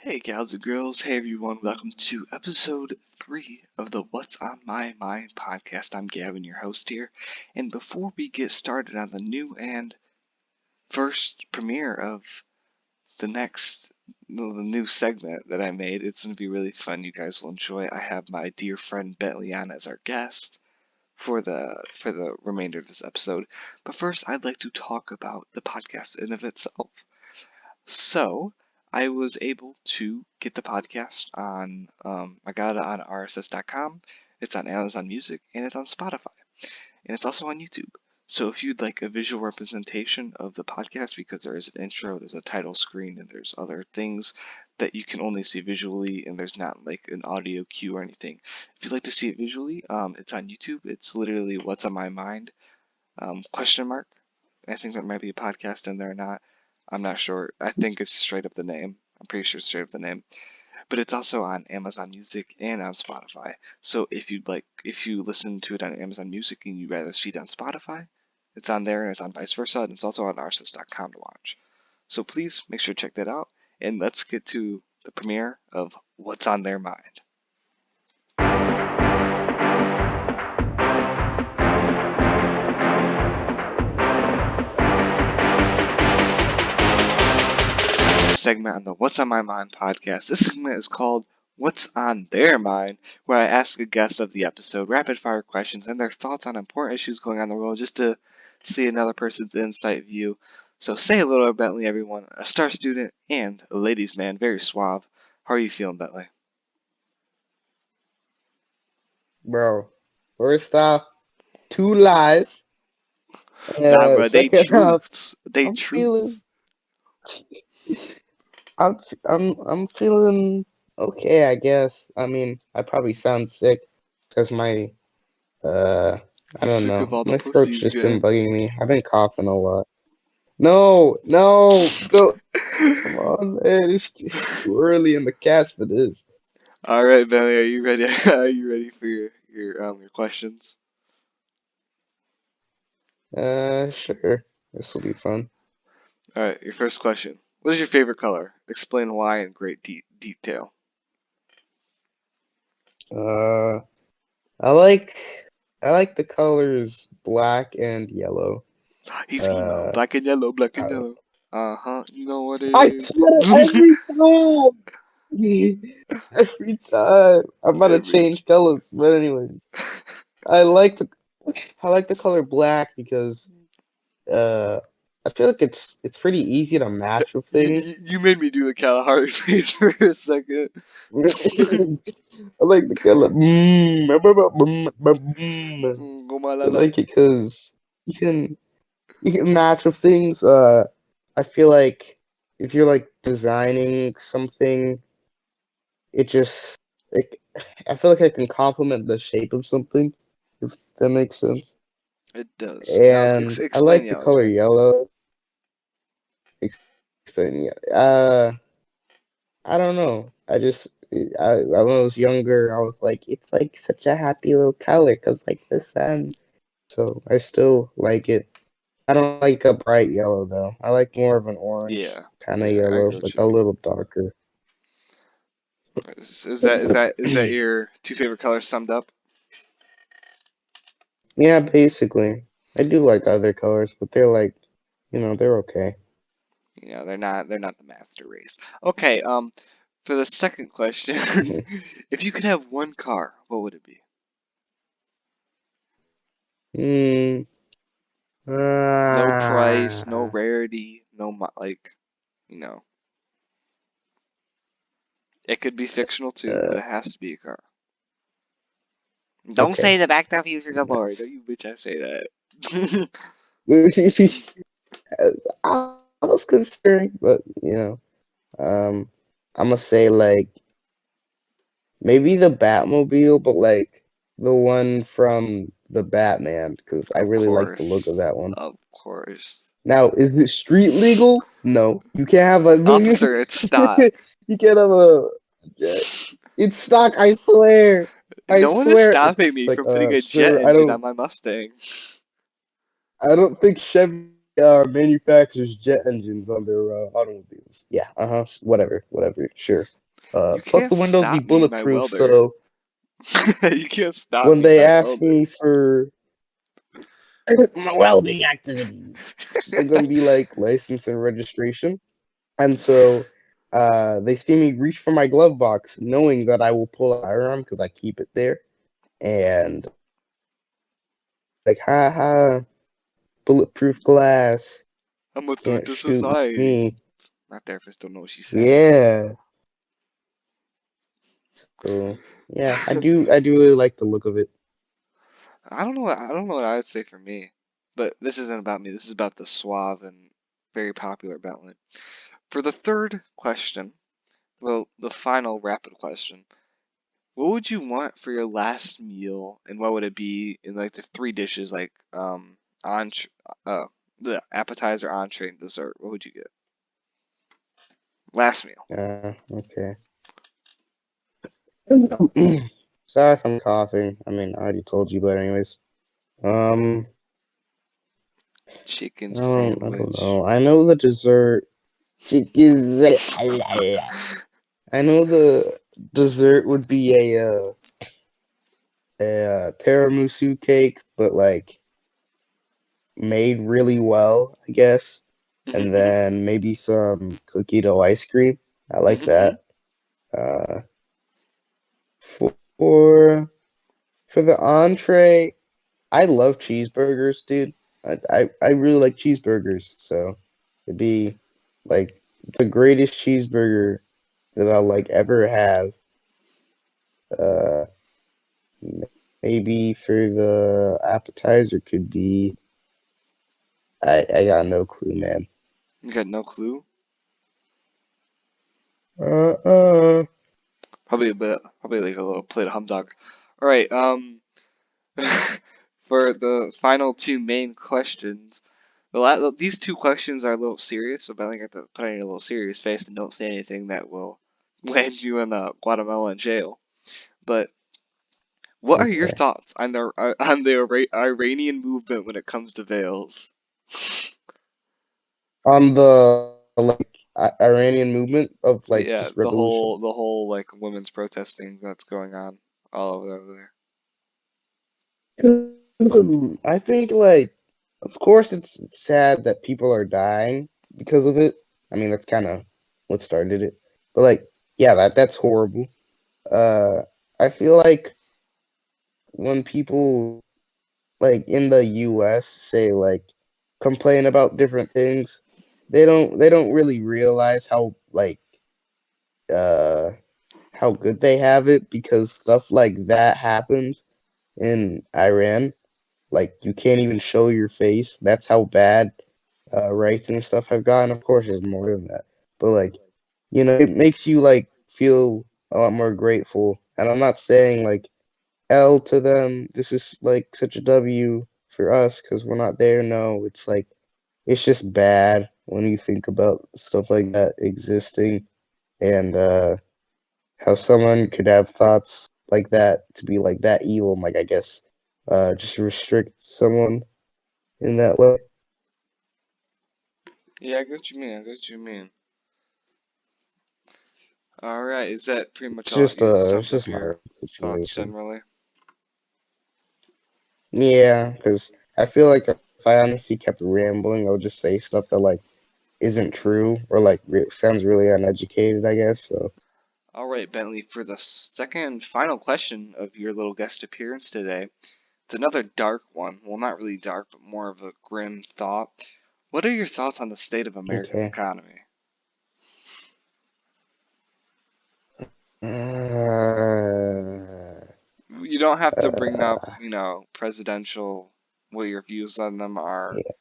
Hey gals and girls, hey everyone, welcome to episode 3 of the What's on My Mind podcast. I'm Gavin, your host here, and before we get started on the new and first premiere of the new segment that I made, it's going to be really fun, you guys will enjoy. I have my dear friend Bentley on as our guest for the remainder of this episode, but first I'd like to talk about the podcast in of itself. So I was able to get the podcast on, I got it on RSS.com, it's on Amazon Music, and it's on Spotify, and it's also on YouTube. So if you'd like a visual representation of the podcast, because there is an intro, there's a title screen, and there's other things that you can only see visually, and there's not like an audio cue or anything. If you'd like to see it visually, it's on YouTube. It's literally What's on My Mind, question mark. I think there might be a podcast in there or not. I'm not sure. I think it's straight up the name. I'm pretty sure it's straight up the name. But it's also on Amazon Music and on Spotify. So if you listen to it on Amazon Music and you'd rather see it on Spotify, it's on there and it's on vice versa, and it's also on RSS.com to watch. So please make sure to check that out. And let's get to the premiere of What's on Their Mind. Segment on the What's on My Mind podcast. This segment is called What's on Their Mind, where I ask a guest of the episode rapid fire questions and their thoughts on important issues going on in the world just to see another person's insight view. So say hello to Bentley, everyone, a star student and a ladies' man, very suave. How are you feeling, Bentley? Bro, first off, two lies. Nah, bro, they Second off, truths. They I'm feeling, truths. I'm feeling okay, I guess. I mean, I probably sound sick because uh, I He's don't sick of know, all the my pussy throat's he's just been getting. bugging me. I've been coughing a lot. No, no, don't, come on, man. It's too early in the cast for this. All right, Bentley, are you ready? Are you ready for your questions? Sure. This will be fun. All right, your first question. What is your favorite color? Explain why in great detail. Uh, I like, I like the colors black and yellow. He's emo. Uh, Black and yellow, black and I, yellow. Uh-huh, you know what it I is. swear every time, every time. I'm about to Every change colors, but anyways, I like the I like the color black because uh I feel like it's pretty easy to match with things. you made me do the Kalahari face for a second. I like the color. I Gomalala. like it because you can match with things. I feel like if you're like designing something, it just like I feel like I can complement the shape of something, if that makes sense. It does. And I Explain like the yellow to color me. yellow. Explain, I don't know. When I was younger, I was like, it's like such a happy little color because like the sun. So I still like it. I don't like a bright yellow though. I like more of an orange Yeah, kind of yeah, I yellow, agree with like you. a little darker. Is that your two favorite colors summed up? Yeah, basically. I do like other colors, but they're like, they're okay. You know, they're not the master race. Okay, for the second question, if you could have one car, what would it be? Hmm. No price, no Ah. rarity, no like, you know, it could be fictional too, but Uh, it has to be a car. Don't say okay. the back to the future the Lord. Don't That's. you bitch I say that. I was considering, but um, I'm gonna say like maybe the Batmobile, but like the one from the Batman, because I Of really like the look of course. that one. Of course. Now, is it street legal? No, you can't have a Officer, it's stock. you can't have a jet. It's stock, I swear. I No one is swear. stopping me Like, from putting a jet sir, engine on my Mustang. I don't think Chevy manufactures jet engines on their automobiles. Yeah, whatever, whatever, sure. You Plus can't the windows be stop me, my bulletproof, welder. so You can't stop when me, they my ask welder. me for my welding activities, they're gonna be like license and registration. And so they see me reach for my glove box, knowing that I will pull a firearm because I keep it there. And like, ha ha, bulletproof glass, I'm a threat can't to shoot society. me. My therapist don't know what she's saying. Yeah. So yeah, I do really like the look of it. I don't know what I would say for me. But this isn't about me. This is about the suave and very popular Bentley. For the third question, well, the final rapid question, what would you want for your last meal, and what would it be in like the three dishes, like entree, the appetizer, entree, and dessert? What would you get? Last meal. Okay. Sorry if I'm coughing. I mean, I already told you, but anyways. Um, Chicken I don't sandwich. know. I know the dessert. Chicken. I know the dessert would be a tiramisu cake, but like made really well, I guess. And Mm-hmm, then maybe some cookie dough ice cream. I like mm-hmm, that. Uh, for for the entree, I love cheeseburgers, dude. I really like cheeseburgers, so it'd be like the greatest cheeseburger that I'll like ever have. Uh, maybe for the appetizer could be I got no clue, man. You got no clue? Uh, Probably a bit, probably like a little plate of humdog. All right, for the final two main questions, these two questions are a little serious, so I have to put on a little serious face and don't say anything that will land you in Guatemala jail. But what are your okay. thoughts on the Iranian movement when it comes to veils? On the like Iranian movement of like Yeah, just revolution. the whole like women's protesting that's going on all over there. I think like of course it's sad that people are dying because of it. I mean that's kind of what started it. But like yeah, that's horrible. Uh I feel like when people like in the US say like complain about different things, they don't really realize uh how good they have it because stuff like that happens in Iran. Like you can't even show your face. That's how bad rights and stuff have gotten. Of course, there's more than that, but like it makes you like feel a lot more grateful. And I'm not saying like L to them. This is like such a W for us because we're not there. No, it's like it's just bad when you think about stuff like that existing and how someone could have thoughts like that to be like that evil. And, like I guess just restrict someone in that way. Yeah, I get what you mean. I get what you mean. All right, is that pretty much all? You It's summed up just my your thoughts situation. generally. Yeah, because I feel like if I honestly kept rambling, I would just say stuff that like isn't true or like sounds really uneducated, I guess. So All right, Bentley, for the second and final question of your little guest appearance today, it's another dark one. Well, not really dark, but more of a grim thought. What are your thoughts on the state of America's okay. economy? Uh, You don't have to bring up, uh, presidential, what your views on them are. yeah,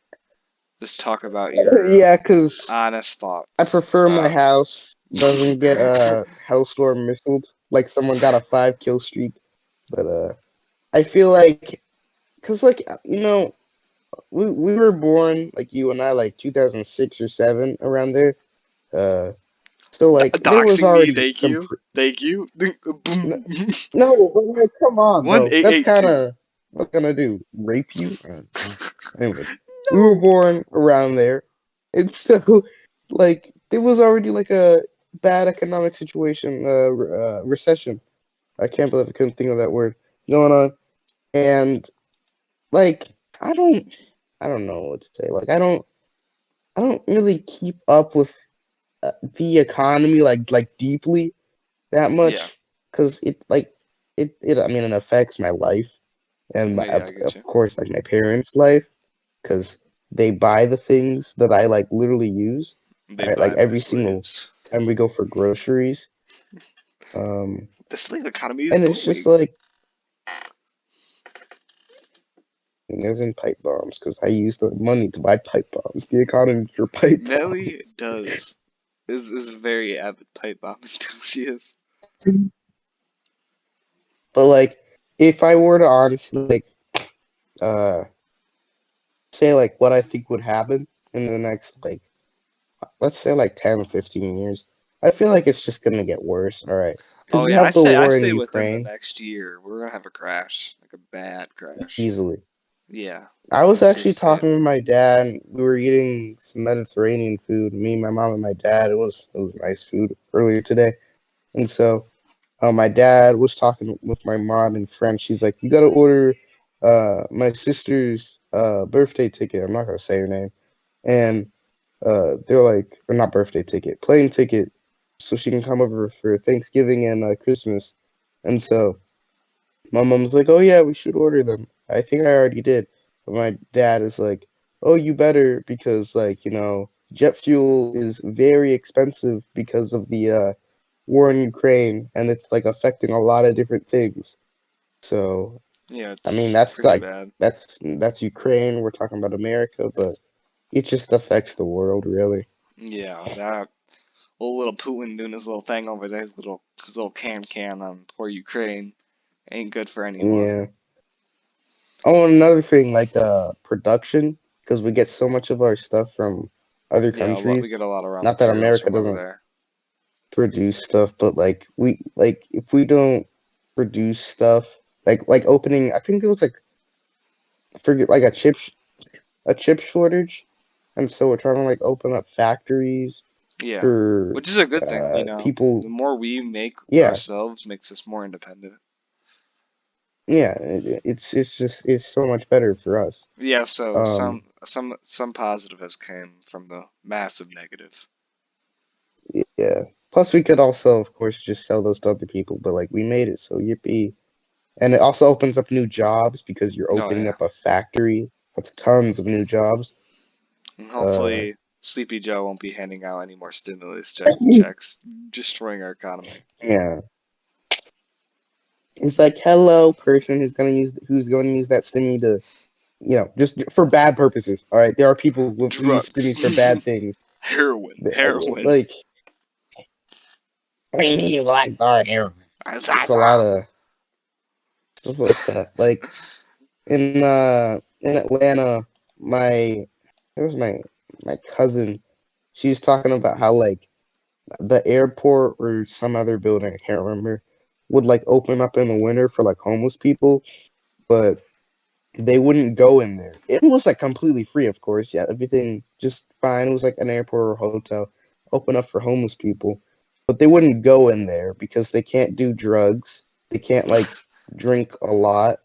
Just talk about your yeah, because honest I thoughts. prefer my house doesn't get Hellstorm missiled like someone got a 5 kill streak. But I feel like because like we were born like you and I like 2006 or 7 around there. Uh, so like there was Doxing me, already thank some. you. Thank you. N- Boom. no, but like, come on, One bro. eight That's eight kind two. of what gonna do? Rape you? Anyway, We were born around there, and so like there was already like a bad economic situation, recession. I can't believe I couldn't think of that word going on, and like I don't, I don't know what to say. Like I don't really keep up with the economy like deeply that Yeah. much because it I mean it affects my life and my, Yeah, I get of you. course like my parents' life because they buy the things that I like literally use. They All right, like buy my every single slaves. time we go for groceries. Um, The slave economy is and it's just booming. like as in pipe bombs because I use the money to buy pipe bombs. The economy for pipe Nelly bombs. does is a very avid pipe bomb enthusiast. But like, if I were to honestly like uh say like what I think would happen in the next like let's say like 10 or 15 years, I feel like it's just gonna get worse. All right, because Oh you yeah, have the I war in say within the Ukraine next year we're gonna have a crash, like a bad crash. easily. Yeah, I was it's actually just sad. talking with my dad. And we were eating some Mediterranean food. Me, my mom, and my dad. It was nice food earlier today. And so my dad was talking with my mom in French. She's like, "You got to order my sister's birthday ticket." I'm not gonna say her name. And they're like, or not birthday ticket, plane ticket, so she can come over for Thanksgiving and Christmas. And so my mom's like, "Oh yeah, we should order them." I think I already did, but my dad is like, "Oh, you better because like jet fuel is very expensive because of the war in Ukraine, and it's like affecting a lot of different things." So Yeah, I mean, it's pretty bad. that's Ukraine. We're talking about America, but it just affects the world, really. Yeah, that old little Putin doing his little thing over there, his little can on poor Ukraine ain't good for anyone. Yeah. Oh, and another thing, like production, because we get so much of our stuff from other Yeah, we countries. get a lot of raw Not that materials America from over doesn't there. produce stuff, but like if we don't produce stuff, like opening, I think it was like I forget like a chip shortage, and so we're trying to like open up factories Yeah, for which is a good thing, you know. people. The more we make Yeah, ourselves makes us more independent. yeah, it's just it's so much better for us. Yeah, so Um, some positive has came from the massive negative. yeah. Plus, we could also, of course, just sell those to other people, but like we made it, so yippee. And it also opens up new jobs because you're Oh opening yeah, up a factory with tons of new jobs. and Uh, hopefully Sleepy Joe won't be handing out any more stimulus checks, destroying our economy. yeah. It's like, hello, person who's going to use that stimmy to, just for bad purposes. All right, there are people who use Drugs, stimmies for bad things. heroin. Like, like, sorry, heroin. There's a lot of stuff like that. Like in Atlanta, my it was my cousin. She was talking about how like the airport or some other building, I can't remember, would like open up in the winter for like homeless people, but they wouldn't go in there. It was like completely free, of course. Yeah, everything just fine. It was like an airport or a hotel open up for homeless people, but they wouldn't go in there because they can't do drugs. They can't like drink a lot,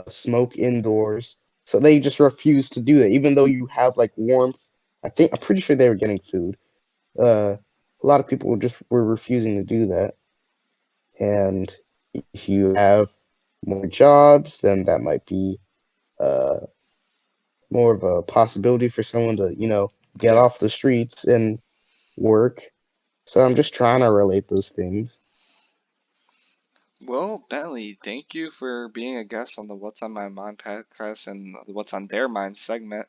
smoke indoors. So they just refuse to do that, even though you have like warmth. I'm pretty sure they were getting food. A lot of people were refusing to do that. And if you have more jobs, then that might be uh, more of a possibility for someone to, get Yeah. off the streets and work. So I'm just trying to relate those things. Well, Bentley, thank you for being a guest on the What's on My Mind podcast and the What's on Their Mind segment.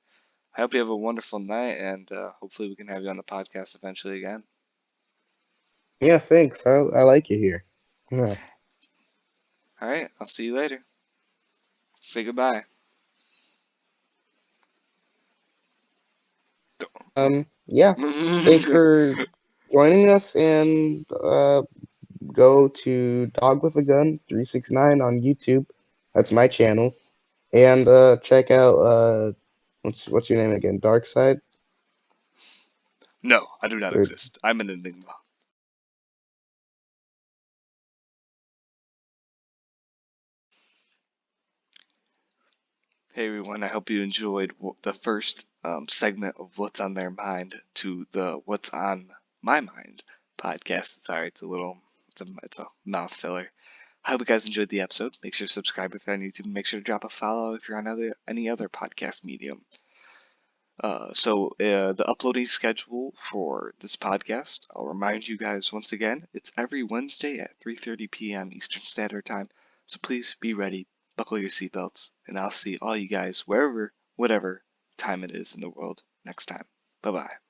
I hope you have a wonderful night, and hopefully we can have you on the podcast eventually again. Yeah, thanks. I like it here. Yeah. All right, I'll see you later. Say goodbye. Yeah. Thanks for joining us and go to Dog with a Gun 369 on YouTube. That's my channel. And check out What's your name again? Dark Side? No, I do not Or exist. I'm an enigma. Hey everyone, I hope you enjoyed the first segment of What's on Their Mind to the What's on My Mind podcast. Sorry, it's a mouth filler. I hope you guys enjoyed the episode. Make sure to subscribe if you're on YouTube. Make sure to drop a follow if you're on any other podcast medium. The uploading schedule for this podcast, I'll remind you guys once again, it's every Wednesday at 3:30 p.m. Eastern Standard Time. So please be ready, buckle your seatbelts, and I'll see all you guys wherever, whatever time it is in the world next time. Bye bye.